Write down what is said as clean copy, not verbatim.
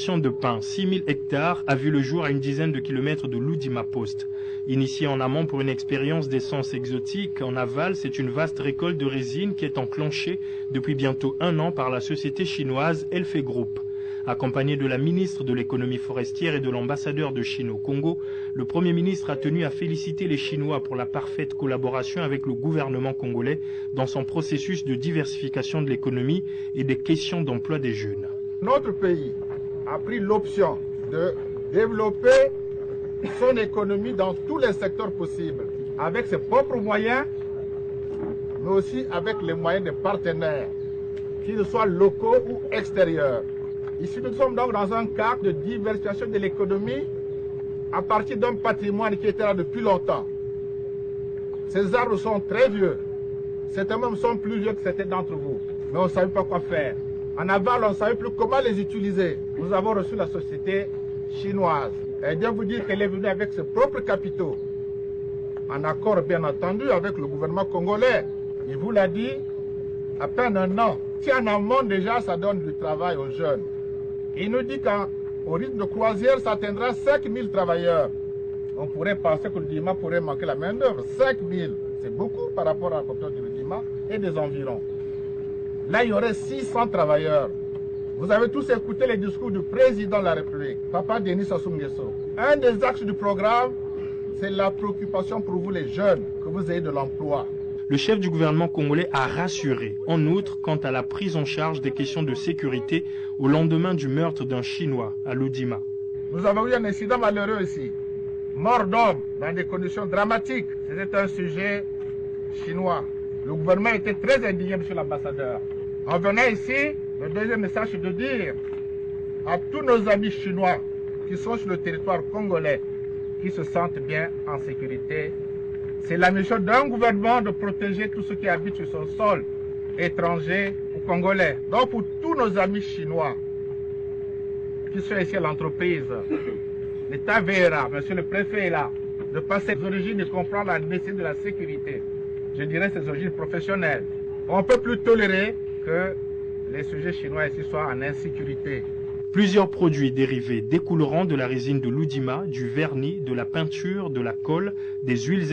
plantation de pin, 6000 hectares, a vu le jour à une dizaine de kilomètres de l'Oudima Post. Initiée en amont pour une expérience d'essence exotique, en aval, c'est une vaste récolte de résine qui est enclenchée depuis bientôt 1 an par la société chinoise Elfe Group. Accompagné de la ministre de l'économie forestière et de l'ambassadeur de Chine au Congo, le Premier ministre a tenu à féliciter les Chinois pour la parfaite collaboration avec le gouvernement congolais dans son processus de diversification de l'économie et des questions d'emploi des jeunes. Notre pays a pris l'option de développer son économie dans tous les secteurs possibles, avec ses propres moyens, mais aussi avec les moyens des partenaires, qu'ils soient locaux ou extérieurs. Ici, nous sommes donc dans un cadre de diversification de l'économie à partir d'un patrimoine qui était là depuis longtemps. Ces arbres sont très vieux. Certains même sont plus vieux que certains d'entre vous. Mais on ne savait pas quoi faire. En aval, on ne savait plus comment les utiliser. Nous avons reçu la société chinoise. Elle vient vous dire qu'elle est venue avec ses propres capitaux, en accord bien entendu avec le gouvernement congolais. Il vous l'a dit, à peine 1 an. Si en amont déjà, ça donne du travail aux jeunes. Il nous dit qu'au rythme de croisière, ça atteindra 5000 travailleurs. On pourrait penser que le Dima pourrait manquer la main-d'œuvre. 5000, c'est beaucoup par rapport à la population du Dima et des environs. Là, il y aurait 600 travailleurs. Vous avez tous écouté les discours du président de la République, Papa Denis Sassou Nguesso. Un des axes du programme, c'est la préoccupation pour vous les jeunes, que vous ayez de l'emploi. Le chef du gouvernement congolais a rassuré, en outre, quant à la prise en charge des questions de sécurité au lendemain du meurtre d'un Chinois à l'Oudima. Nous avons eu un incident malheureux ici. Mort d'homme dans des conditions dramatiques. C'était un sujet chinois. Le gouvernement était très indigné, monsieur l'ambassadeur. En venant ici, le deuxième message est de dire à tous nos amis chinois qui sont sur le territoire congolais, qui se sentent bien en sécurité. C'est la mission d'un gouvernement de protéger tous ceux qui habitent sur son sol, étrangers ou congolais. Donc pour tous nos amis chinois qui sont ici à l'entreprise, l'État veillera, monsieur le préfet est là, de passer ses origines et comprendre la nécessité de la sécurité. Je dirais ses origines professionnelles. On ne peut plus tolérer que les sujets chinois ici soient en insécurité. Plusieurs produits dérivés découleront de la résine de l'Oudima, du vernis, de la peinture, de la colle, des huiles